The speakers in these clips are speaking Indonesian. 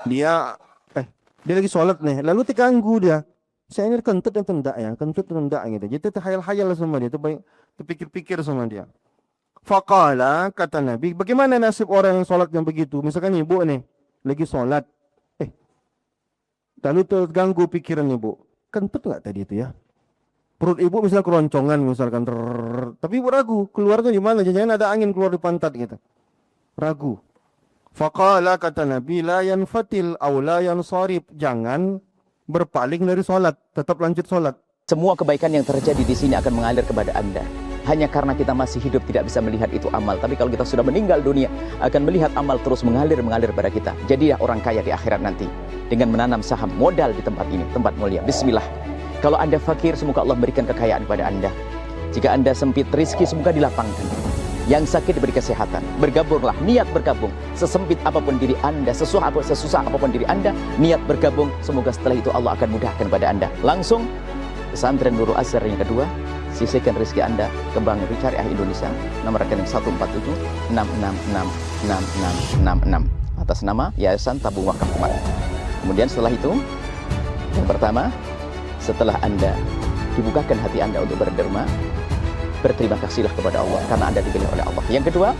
Dia eh dia lagi sholat nih, lalu terganggu dia. Saya ini kentut atau enggak ya? Kentut atau enggak gitu. Jadi terhayal-hayal sama dia, terpikir-pikir sama dia. Faqala, kata Nabi, bagaimana nasib orang yang sholat yang begitu? Misalkan ibu nih lagi sholat, eh lalu terganggu pikiran ibu. Kentut nggak tadi itu ya? Perut ibu misal keroncongan misalkan, tapi ibu ragu keluarnya gimana? Jangan ada angin keluar di pantat gitu. Ragu. Faqala, kata Nabi, la yanfatil aw la yansarif. Jangan berpaling dari sholat, tetap lanjut sholat. Semua kebaikan yang terjadi di sini akan mengalir kepada Anda. Hanya karena kita masih hidup tidak bisa melihat itu amal. Tapi kalau kita sudah meninggal dunia, akan melihat amal terus mengalir pada kita. Jadilah orang kaya di akhirat nanti. Dengan menanam saham modal di tempat ini, tempat mulia. Bismillah. Kalau Anda fakir, semoga Allah berikan kekayaan pada Anda. Jika Anda sempit rizki, semoga dilapangkan. Yang sakit diberi kesehatan. Bergabunglah, niat bergabung. Sesempit apapun diri Anda, sesusah apapun diri Anda, niat bergabung. Semoga setelah itu Allah akan mudahkan pada Anda. Langsung pesantren Nurul Azhar yang kedua, sisihkan rezeki Anda ke Bank Syariah Indonesia, nomor rekening 147 6666666 atas nama Yayasan Tabung Wakaf Umat. Kemudian setelah itu, yang pertama, setelah Anda dibukakan hati Anda untuk berderma, berterima kasihlah kepada Allah karena Anda dipilih oleh Allah. Yang kedua,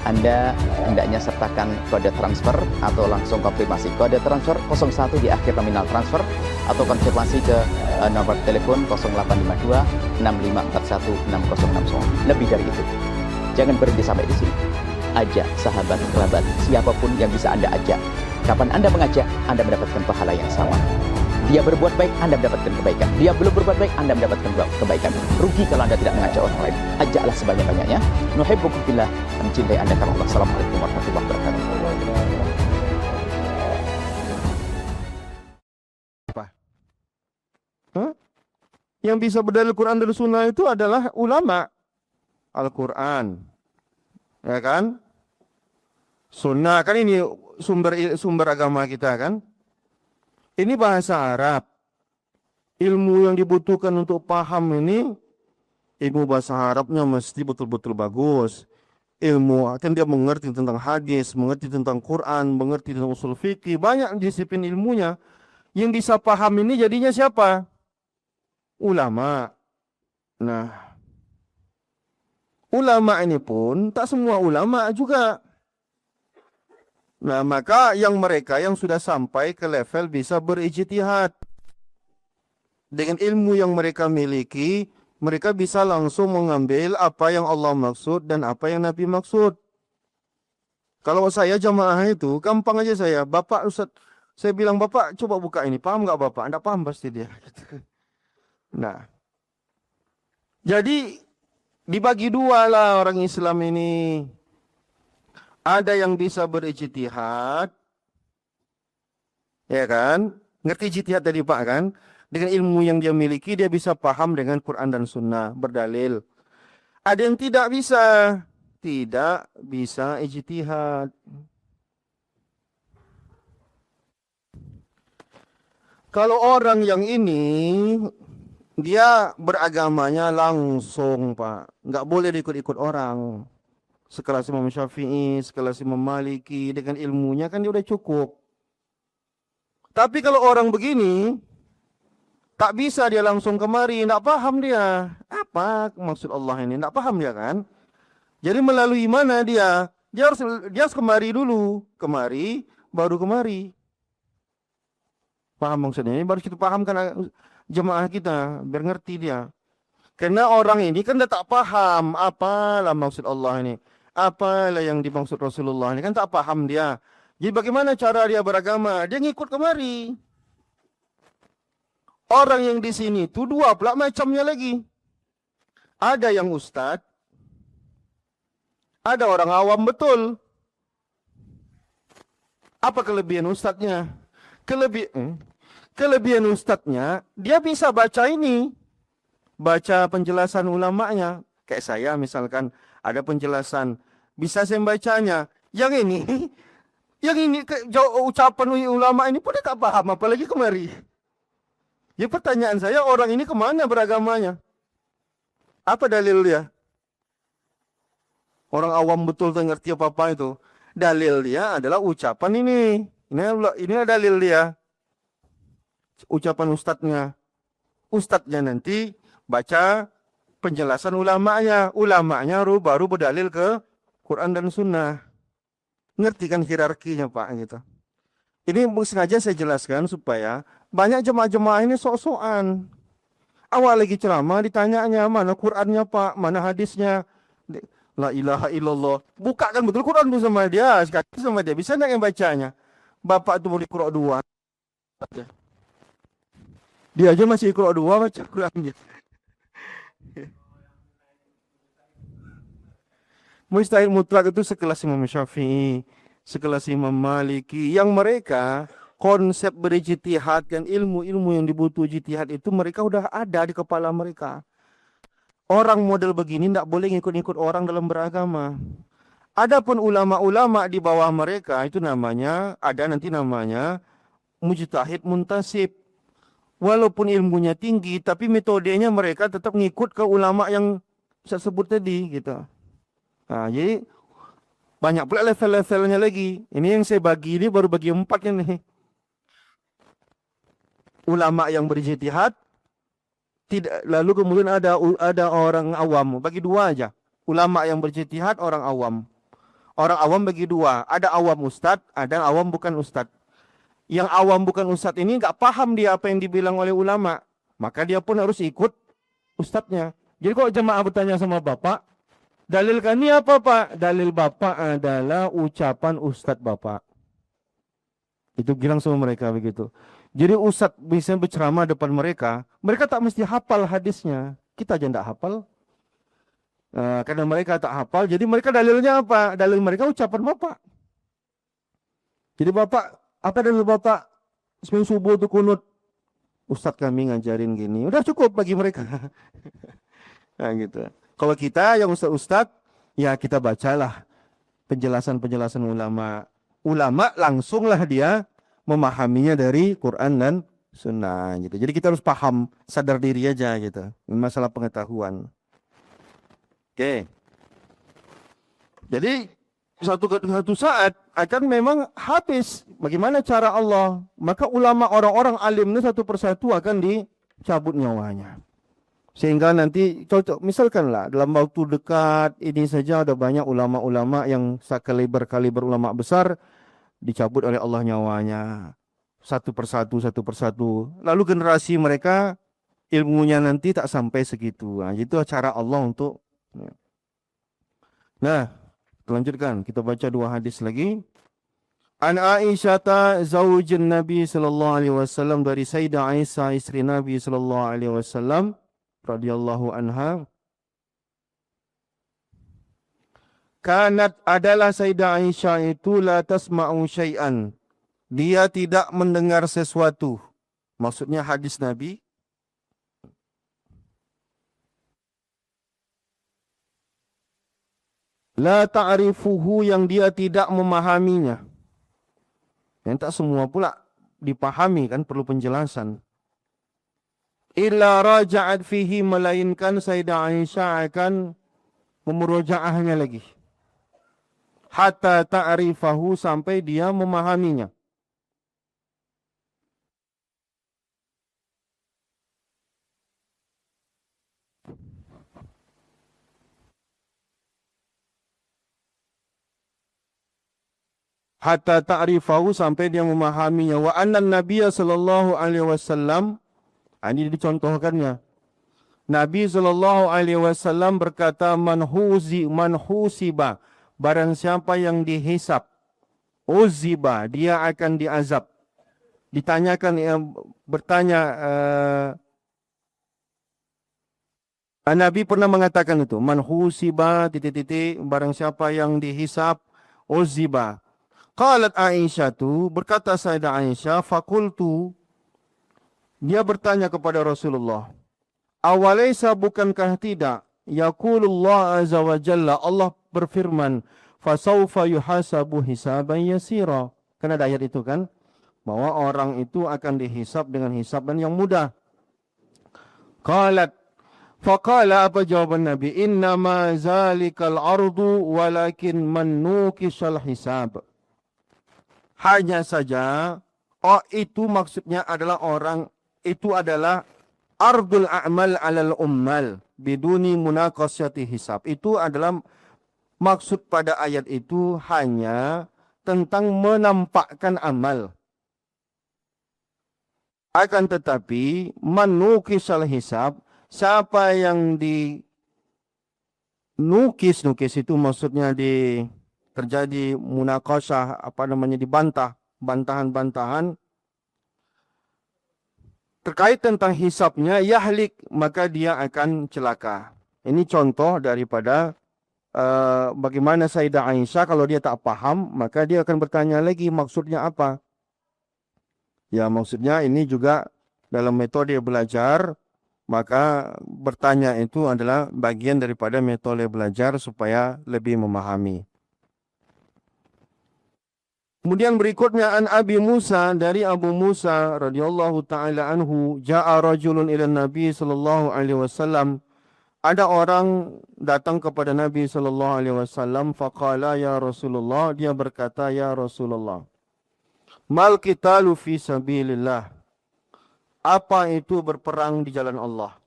Anda hendaknya sertakan kode transfer atau langsung konfirmasi. Kode transfer 01 di akhir nominal transfer atau konfirmasi ke nomor telepon 0852 6541 6060. Lebih dari itu. Jangan berhenti sampai di sini. Ajak sahabat, kerabat, siapapun yang bisa Anda ajak. Kapan Anda mengajak, Anda mendapatkan pahala yang sama. Dia berbuat baik, Anda mendapatkan kebaikan. Dia belum berbuat baik, Anda mendapatkan kebaikan. Rugi kalau Anda tidak mengajak orang lain. Ajaklah sebanyak-banyaknya. Nuhibbukum fillah, mencintai Anda karena Allah. Assalamualaikum warahmatullahi wabarakatuh. Apa? Hah? Yang bisa berdalil Quran dan Sunnah itu adalah ulama. Al-Quran, ya kan? Sunnah kan ini sumber agama kita kan? Ini bahasa Arab. Ilmu yang dibutuhkan untuk paham ini, ilmu bahasa Arabnya mesti betul-betul bagus. Ilmu, kan dia mengerti tentang hadis, mengerti tentang Quran, mengerti tentang usul fikih, banyak disiplin ilmunya. Yang bisa paham ini jadinya siapa? Ulama. Nah, ulama ini pun tak semua ulama juga. Nah, maka mereka yang sudah sampai ke level bisa berijtihad. Dengan ilmu yang mereka miliki, mereka bisa langsung mengambil apa yang Allah maksud dan apa yang Nabi maksud. Kalau saya jamaah itu, gampang aja saya. Bapak Ustaz, saya bilang, Bapak coba buka ini. Paham nggak Bapak? Anda paham pasti dia. Nah, jadi dibagi dua lah orang Islam ini. Ada yang bisa berijtihad, ya kan? Ngerti ijtihad tadi Pak kan? Dengan ilmu yang dia miliki, dia bisa paham dengan Quran dan Sunnah, berdalil. Ada yang tidak bisa ijtihad. Kalau orang yang ini, dia beragamanya langsung Pak. Nggak boleh ikut-ikut orang. Sekelas Imam Syafi'i, sekelas Imam Maliki, dengan ilmunya kan dia udah cukup. Tapi kalau orang begini, tak bisa dia langsung kemari, tak paham dia. Apa maksud Allah ini? Tak paham dia kan? Jadi melalui mana dia? Dia harus kemari dulu. Kemari, baru kemari. Paham maksudnya? Ini baru kita pahamkan jemaah kita, biar ngerti dia. Karena orang ini kan tak paham apalah maksud Allah ini. Apalah yang dimaksud Rasulullah ini kan tak paham dia. Jadi bagaimana cara dia beragama? Dia ngikut kemari. Orang yang di sini itu dua pula macamnya lagi. Ada yang ustadz, ada orang awam betul. Apa kelebihan ustadznya? Kelebihan ustadznya, dia bisa baca ini. Baca penjelasan ulamanya. Kayak saya misalkan ada penjelasan, bisa saya membacanya. Yang ini ucapan ulama ini pun dia tak paham, apalagi kemari. Ya pertanyaan saya, orang ini kemana beragamanya? Apa dalil dia? Orang awam betul tak ngerti apa-apa itu. Dalil dia adalah ucapan ini. Inilah dalil dia. Ucapan ustadznya nanti baca penjelasan ulamanya. Ulamanya baru berdalil ke Quran dan Sunnah. Ngerti kan hierarkinya Pak gitu. Ini sengaja saya jelaskan supaya banyak jemaah-jemaah ini sok-sokan. Awal lagi ceramah ditanyanya mana Qurannya Pak, mana hadisnya. La ilaha illallah. Bukakan betul Quran itu sama dia, sekali sama dia. Bisa enggak yang bacanya? Bapak itu mau diqra dua. Dia aja masih iqra dua baca Qurannya. Mustahil mutlak itu sekelas Imam Syafi'i, sekelas Imam Maliki, yang mereka konsep berijtihad dan ilmu-ilmu yang dibutuh ijtihad itu mereka udah ada di kepala mereka. Orang model begini tidak boleh ngikut-ngikut orang dalam beragama. Adapun ulama-ulama di bawah mereka itu namanya, ada nanti namanya mujtahid muntasib. Walaupun ilmunya tinggi, tapi metodenya mereka tetap ngikut ke ulama yang saya sebut tadi gitu. Nah, jadi banyak pula level-levelnya lagi. Ini yang saya bagi ini baru bagi 4 nih. Ulama yang berijtihad, tidak, lalu kemudian ada orang awam. Bagi 2 aja. Ulama yang berijtihad, orang awam. Orang awam bagi 2. Ada awam ustadz, ada awam bukan ustadz. Yang awam bukan ustadz ini nggak paham dia apa yang dibilang oleh ulama, maka dia pun harus ikut ustadznya. Jadi kalau jemaah bertanya sama bapak, dalilkan ini apa Pak? Dalil bapak adalah ucapan ustadz bapak. Itu bilang sama mereka begitu. Jadi ustadz bisa berceramah depan mereka, mereka tak mesti hafal hadisnya. Kita aja tidak hafal. Karena mereka tak hafal, jadi mereka dalilnya apa? Dalil mereka ucapan bapak. Jadi bapak, apa dalil bapak? Sebelum subuh itu kunut. Ustadz kami ngajarin gini. Udah cukup bagi mereka. Nah gitu. Kalau kita yang ustadz, ya kita bacalah penjelasan-penjelasan ulama. Ulama langsunglah dia memahaminya dari Quran dan Sunnah. Gitu. Jadi kita harus paham, sadar diri aja gitu. Masalah pengetahuan. Oke. Jadi suatu saat akan memang habis. Bagaimana cara Allah? Maka ulama orang-orang alim ini satu persatu akan dicabut nyawanya. Sehingga nanti cocok. Misalkanlah dalam waktu dekat ini saja ada banyak ulama-ulama yang kaliber ulama besar dicabut oleh Allah nyawanya. Satu persatu. Lalu generasi mereka ilmunya nanti tak sampai segitu. Nah, itu cara Allah untuk. Nah, lanjutkan. Kita baca 2 hadis lagi. An Aisyah zaujin Nabi sallallahu alaihi wasallam, dari Sayyidah Aisyah istri Nabi sallallahu alaihi wasallam radhiyallahu anha. Kanat, adalah Sayyidah Aisyah itu la tasma'u syai'an. Dia tidak mendengar sesuatu. Maksudnya hadis Nabi. La ta'rifuhu, yang dia tidak memahaminya. Yang tak semua pula dipahami kan, perlu penjelasan. Illa raja'at fihi, melainkan Sayyidah Aisyah akan memurojaahnya lagi. Hatta ta'rifahu, sampai dia memahaminya. Hatta ta'rifahu, sampai dia memahaminya. Wa anna Nabiya sallallahu alaihi wasallam, ini dicontohkannya. Nabi sallallahu alaihi wasallam berkata, man husiba, barang siapa yang dihisap, uziba, dia akan diazab. Ditanyakan, bertanya, Nabi pernah mengatakan itu, man husiba, barang siapa yang dihisap, uziba. Qalat Aisyah, tu berkata Sayyidah Aisyah, fakultu, dia bertanya kepada Rasulullah, awalaysa, bukankah tidak, yaqulullah azza wa jalla, Allah berfirman, fasawfa yuhasabu hisaban yasira. Kan ada ayat itu kan, bahwa orang itu akan dihisab dengan hisaban yang mudah. Qalat, faqala, apa jawaban Nabi, innama zalikal ardu walakin man nukishal hisab. Hanya saja, oh itu maksudnya adalah orang, itu adalah ardul a'mal alal ummal biduni munaqasyati hisab. Itu adalah maksud pada ayat itu hanya tentang menampakkan amal. Akan tetapi manukisal hisab, siapa yang dinukis itu maksudnya terjadi munaqasyah, dibantah, bantahan-bantahan terkait tentang hisabnya, yahlik, maka dia akan celaka. Ini contoh daripada bagaimana Sayyidah Aisyah kalau dia tak paham, maka dia akan bertanya lagi maksudnya apa. Ya maksudnya ini juga dalam metode belajar, maka bertanya itu adalah bagian daripada metode belajar supaya lebih memahami. Kemudian berikutnya an Abi Musa, dari Abu Musa radhiyallahu taala anhu, jaa rajulun ila Nabi sallallahu alaihi wasallam. Ada orang datang kepada Nabi sallallahu alaihi wasallam, faqala ya Rasulullah, dia berkata ya Rasulullah, mal qitalu fi sabilillah. Apa itu berperang di jalan Allah?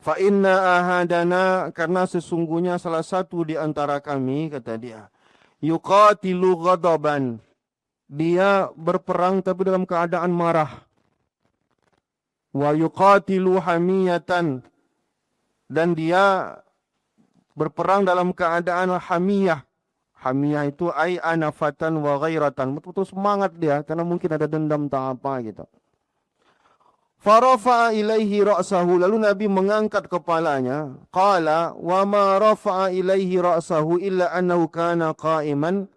Fa inna ahadana, karena sesungguhnya salah satu di antara kami, kata dia, yuqatilu ghadaban, dia berperang tapi dalam keadaan marah. Wa yuqatilu hamiyatan, dan dia berperang dalam keadaan hamiyah. Hamiyah itu ai anafatan wa ghairatan, betul-betul semangat dia karena mungkin ada dendam tak apa gitu. Farafa'a ilaihi ra'sahu, lalu Nabi mengangkat kepalanya. Qala wa ma rafa'a ilaihi ra'sahu illa annahu kana qa'iman.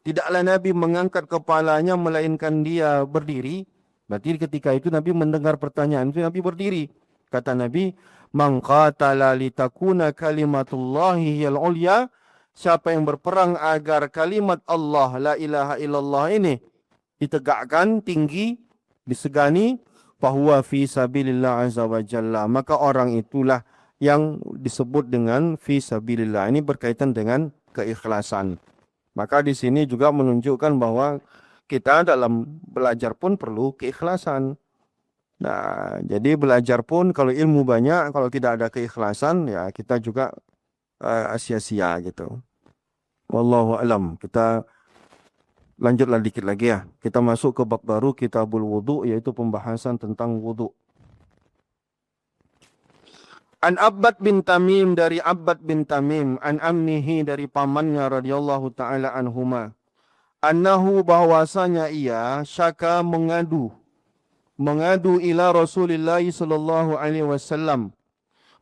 Tidaklah Nabi mengangkat kepalanya melainkan dia berdiri. Berarti ketika itu Nabi mendengar pertanyaan itu, Nabi berdiri. Kata Nabi, man qatala litakuna kalimatullahi hiyal ulya, siapa yang berperang agar kalimat Allah la ilaha illallah ini ditegakkan tinggi, disegani, fahuwa fi sabilillah azza wa jalla, maka orang itulah yang disebut dengan fi sabilillah. Ini berkaitan dengan keikhlasan. Maka di sini juga menunjukkan bahwa kita dalam belajar pun perlu keikhlasan. Nah, jadi belajar pun kalau ilmu banyak, kalau tidak ada keikhlasan, ya kita juga sia-sia gitu. Wallahu alam. Kita lanjutlah dikit lagi ya. Kita masuk ke bab baru, Kitabul Wudu, yaitu pembahasan tentang wudu. An Abbad bin Tamim, dari Abbad bin Tamim, an ammihi, dari pamannya radhiyallahu taala anhuma, annahu, bahwasanya ia syaka mengadu ila Rasulillah sallallahu alaihi wasallam,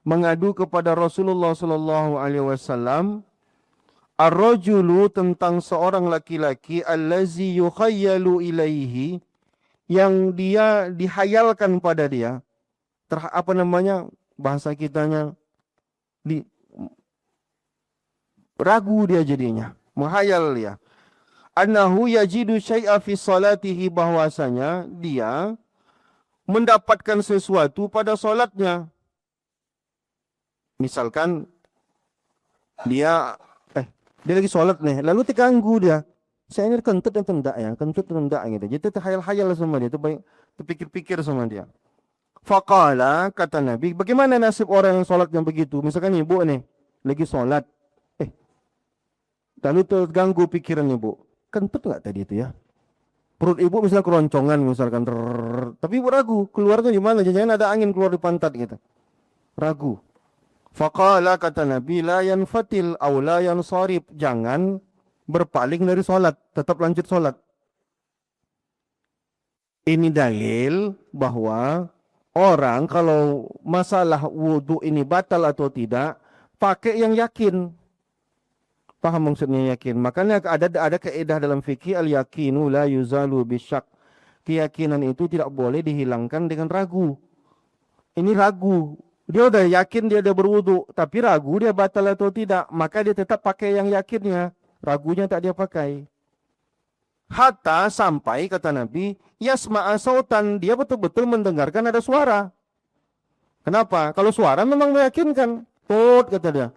mengadu kepada Rasulullah sallallahu alaihi wasallam, ar-rajulu, tentang seorang laki-laki, allazi yukhayyalu ilaihi, yang dia dihayalkan pada dia, bahasa kitanya ragu dia jadinya, menghayal dia. Annahu yajidu syai'a fi salatihi, bahwasanya dia mendapatkan sesuatu pada solatnya. Misalkan dia lagi solat nih, lalu terganggu dia. Saya ini kentut atau enggak ya? Kentut atau enggak gitu. Jadi terhayal-hayal sama dia, terpikir-pikir sama dia. Faqala, kata Nabi, bagaimana nasib orang yang solat yang begitu? Misalkan ibu nih, lagi solat. Lalu terganggu pikiran ibu. Kentut enggak tadi itu ya? Perut ibu misalnya keroncongan misalkan, tapi ibu ragu, keluarnya gimana? Jangan ada angin keluar di pantat gitu. Ragu. Faqala, kata Nabi, la yanfatil aw la yansarif, jangan berpaling dari solat, tetap lanjut solat. Ini dalil bahwa orang kalau masalah wudu ini batal atau tidak, pakai yang yakin. Paham maksudnya yakin? Makanya ada kaidah dalam fikih, al-yaqinu la yuzalu bisyak. Keyakinan itu tidak boleh dihilangkan dengan ragu. Ini ragu. Dia udah yakin dia udah berwudu, tapi ragu dia batal atau tidak, maka dia tetap pakai yang yakinnya. Ragunya tak dia pakai. Hatta sampai, kata Nabi, yasma'a sautan, dia betul-betul mendengarkan ada suara. Kenapa? Kalau suara memang meyakinkan. Kata dia.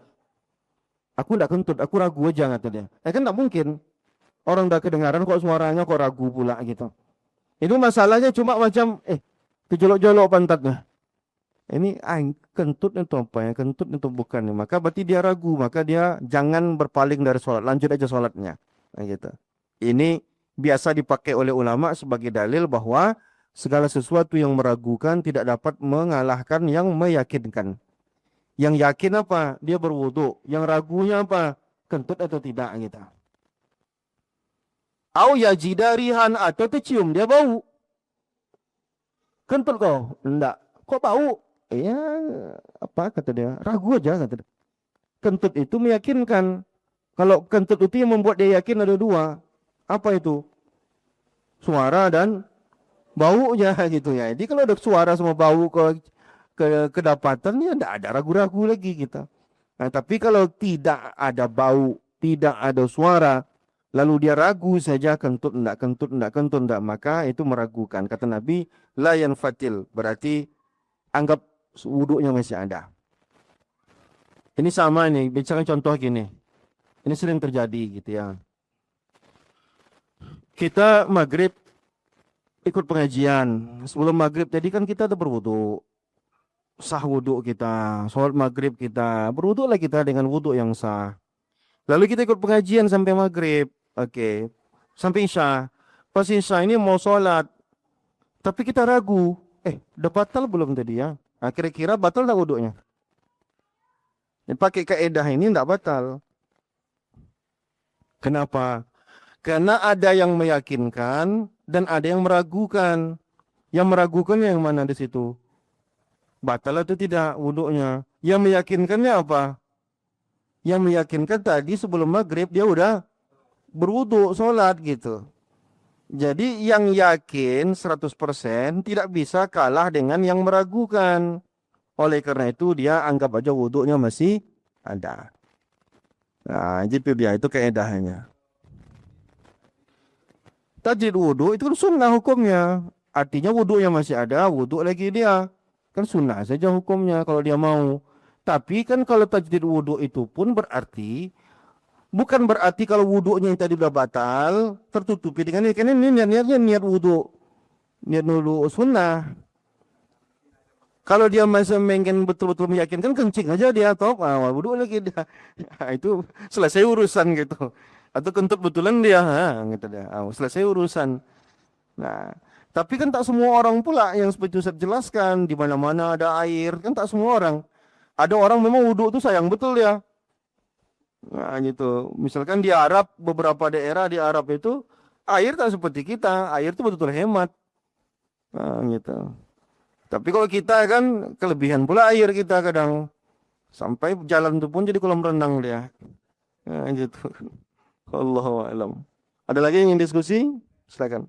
Aku tidak kentut, aku ragu aja, kata dia. Kan tidak mungkin. Orang udah kedengaran kok suaranya kok ragu pula gitu. Itu masalahnya cuma macam kejolok-jolok pantatnya. Ini kentut itu apa ya? Kentut itu bukan nih. Maka berarti dia ragu, maka dia jangan berpaling dari sholat, lanjut aja sholatnya. Nah, gitu. Ini biasa dipakai oleh ulama sebagai dalil bahwa segala sesuatu yang meragukan tidak dapat mengalahkan yang meyakinkan. Yang yakin apa? Dia berwudu. Yang ragunya apa? Kentut atau tidak gitu. Au yajidarihan atau tercium dia bau. Kentut kau? Enggak. Kok bau? Ya, apa kata dia? Ragu aja kata dia. Kentut itu meyakinkan. Kalau kentut itu yang membuat dia yakin ada dua. Apa itu? Suara dan bau aja gitu ya. Jadi kalau ada suara sama bau kedapatan ya tidak ada ragu-ragu lagi kita. Nah, tapi kalau tidak ada bau, tidak ada suara, lalu dia ragu saja kentut enggak, maka itu meragukan. Kata Nabi, la yanfatil, berarti anggap wuduknya masih ada. Ini sama nih, bicara contoh gini. Ini sering terjadi gitu ya. Kita maghrib ikut pengajian. Sebelum maghrib tadi kan kita ada berwudu. Sah wuduk kita, sholat maghrib kita, berwuduklah kita dengan wuduk yang sah. Lalu kita ikut pengajian sampai maghrib. Oke. Sampai isya. Pas isya ini mau sholat. Tapi kita ragu. Udah batal belum tadi ya? Nah, kira-kira batal tak wuduknya? Pakai kaedah ini tidak batal. Kenapa? Karena ada yang meyakinkan dan ada yang meragukan. Yang meragukan yang mana di situ? Batal atau tidak wuduknya? Yang meyakinkannya apa? Yang meyakinkan tadi sebelum maghrib dia udah berwuduk, sholat gitu. Jadi yang yakin 100% tidak bisa kalah dengan yang meragukan. Oleh karena itu dia anggap aja wuduknya masih ada. Nah, jadi dia itu kaedahnya. Tajdid wudhu itu kan sunnah hukumnya. Artinya wuduknya masih ada, wuduk lagi dia. Kan sunnah saja hukumnya kalau dia mau. Tapi kan kalau tajdid wudhu itu pun berarti bukan berarti kalau wuduknya yang tadi sudah batal tertutupi dengan ini. Karena ini niatnya niat wudhu, niat wudhu sunnah. Kalau dia masih ingin betul-betul meyakinkan, kencing aja dia top, wudhu lagi dia. Itu selesai urusan gitu. Atau kentut betulan dia, gitu dia. Selesai urusan. Nah, tapi kan tak semua orang pula yang seperti saya jelaskan, di mana-mana ada air, kan tak semua orang. Ada orang memang wudhu itu sayang betul dia. Nah, gitu. Misalkan di Arab, beberapa daerah di Arab itu air tak seperti kita, air itu betul-betul hemat. Nah, gitu. Tapi kalau kita kan kelebihan pula air kita kadang. Sampai jalan itu pun jadi kolam renang dia. Nah, gitu. Allahu a'lam. Ada lagi yang ingin diskusi? Silakan.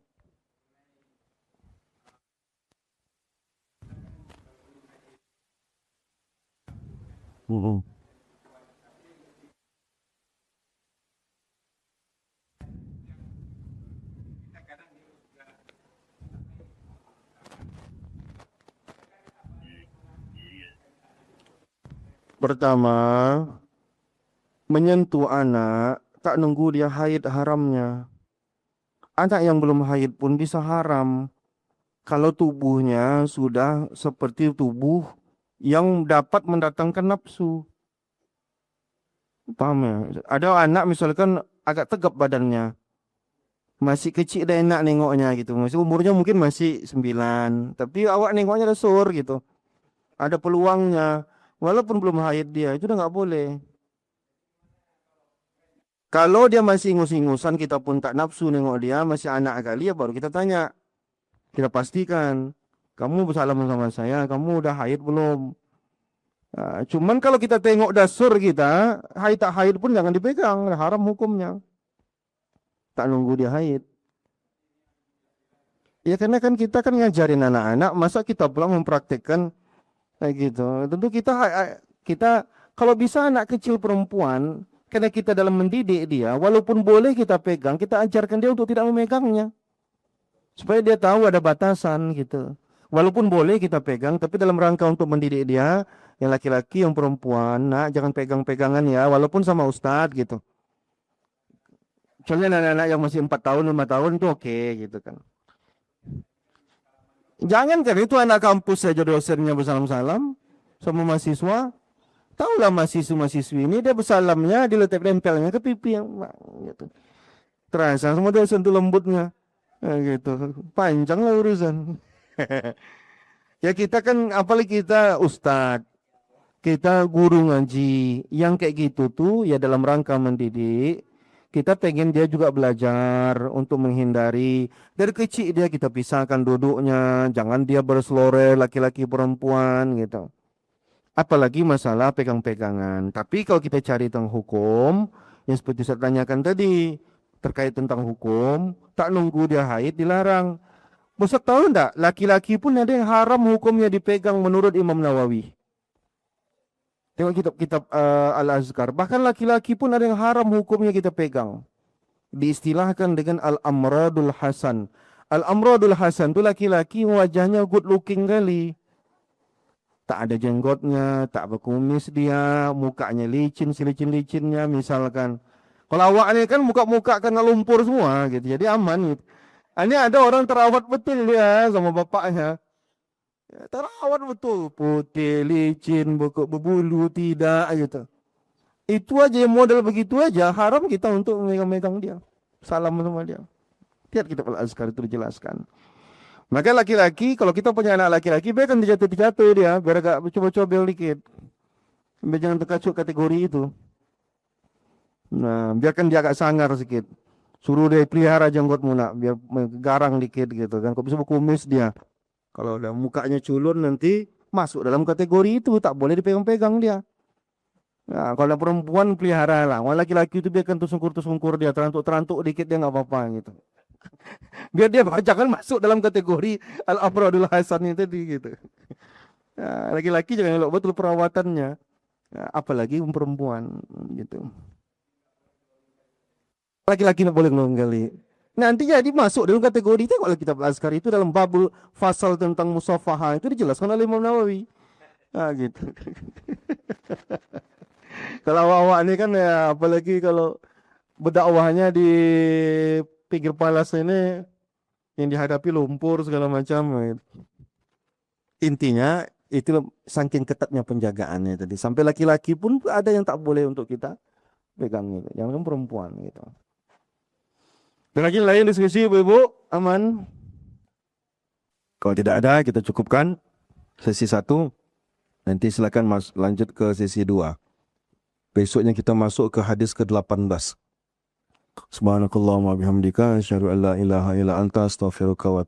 Pertama, menyentuh anak tak nunggu dia haid haramnya. Anak yang belum haid pun bisa haram kalau tubuhnya sudah seperti tubuh yang dapat mendatangkan nafsu. Paham ya? Ada anak misalkan agak tegap badannya, masih kecil dan enak nengoknya gitu. Masih umurnya mungkin masih 9, tapi awak nengoknya udah sur gitu. Ada peluangnya, walaupun belum haid dia, itu udah nggak boleh. Kalau dia masih ingus-ingusan, kita pun tak nafsu nengok dia, masih anak kali ya baru kita tanya. Kita pastikan, kamu bersalaman sama saya, kamu udah haid belum? Nah, cuman kalau kita tengok dasur kita, haid tak haid pun jangan dipegang, haram hukumnya. Tak nunggu dia haid. Ya karena kan kita kan ngajarin anak-anak, masa kita pula mempraktekkan kayak gitu. Tentu kita kalau bisa anak kecil perempuan, karena kita dalam mendidik dia, walaupun boleh kita pegang, kita ajarkan dia untuk tidak memegangnya. Supaya dia tahu ada batasan gitu. Walaupun boleh kita pegang, tapi dalam rangka untuk mendidik dia, yang laki-laki, yang perempuan, nak jangan pegang-pegangan ya, walaupun sama ustadz gitu. Soalnya anak-anak yang masih 4 tahun, 5 tahun itu oke gitu kan. Jangan kan itu anak kampus saja dosennya bersalam-salam sama mahasiswa. Tahulah mahasiswa-mahasiswi ini dia bersalamnya diletak nempelnya ke pipi yang gitu. Terasa sama dosen tuh lembutnya. Gitu. Panjang lah urusan. Ya kita kan apalagi kita ustadz, kita guru ngaji, yang kayak gitu tuh ya dalam rangka mendidik. Kita pengen dia juga belajar untuk menghindari dari kecil dia kita pisahkan duduknya, jangan dia berselore laki-laki perempuan gitu. Apalagi masalah pegang-pegangan. Tapi kalau kita cari tentang hukum, yang seperti saya tanyakan tadi, terkait tentang hukum, tak nunggu dia haid dilarang. Bosok tahu enggak, laki-laki pun ada yang haram hukumnya dipegang menurut Imam Nawawi. Tengok kitab-kitab Al-Azkar. Bahkan laki-laki pun ada yang haram hukumnya kita pegang. Diistilahkan dengan Al-Amradul Hasan. Al-Amradul Hasan itu laki-laki wajahnya good looking kali. Tak ada jenggotnya, tak berkumis dia, mukanya licin, selicin-licinnya misalkan. Kalau awak ini kan muka-muka kena lumpur semua gitu, jadi aman gitu. Ini ada orang terawat betul dia sama bapaknya. Ya, terawat betul, putih, licin, berbulu, tidak gitu. Itu aja yang model begitu aja, haram kita untuk megang-megang dia. Salam sama dia. Lihat kitab Al-Azkar itu dijelaskan. Maka laki-laki, kalau kita punya anak laki-laki, biarkan dia jatuh-jatuh dia, biar agak coba-coba dikit. Biar jangan terkacau kategori itu. Nah, biarkan dia agak sangar sedikit. Suruh dia pelihara jenggotmu nak, biar garang dikit gitu kan. Kok bisa berkumis dia. Kalau udah mukanya culun nanti masuk dalam kategori itu, tak boleh dipegang-pegang dia. Nah, kalau ada perempuan pelihara lah. Kalau laki-laki itu biarkan tersungkur-tersungkur dia, terantuk-terantuk dikit dia nggak apa-apa gitu. Biar dia jangan masuk dalam kategori Al-Afradul Hasan itu tadi gitu. Nah, laki-laki jangan elok betul perawatannya. Nah, apalagi perempuan gitu. Laki-laki tidak boleh ngelonggali. Nanti jadi masuk dalam kategori itu kalau kitab Al-Azkar itu dalam babul fasal tentang musafaha itu dijelaskan oleh Imam Nawawi. Nah, gitu. Kalau awak-awak ini kan ya apalagi kalau berdakwahnya di pinggir palas ini yang dihadapi lumpur segala macam gitu. Intinya itu saking ketatnya penjagaannya tadi. Sampai laki-laki pun ada yang tak boleh untuk kita pegang gitu. Jangan perempuan gitu. Dan lagi lain diskusi Ibu-ibu aman. Kalau tidak ada kita cukupkan sesi 1. Nanti silakan lanjut ke sesi 2. Besoknya kita masuk ke hadis ke-18. Subhanakallahumma bihamdika asyhadu an la ilaha illa anta astaghfiruka wa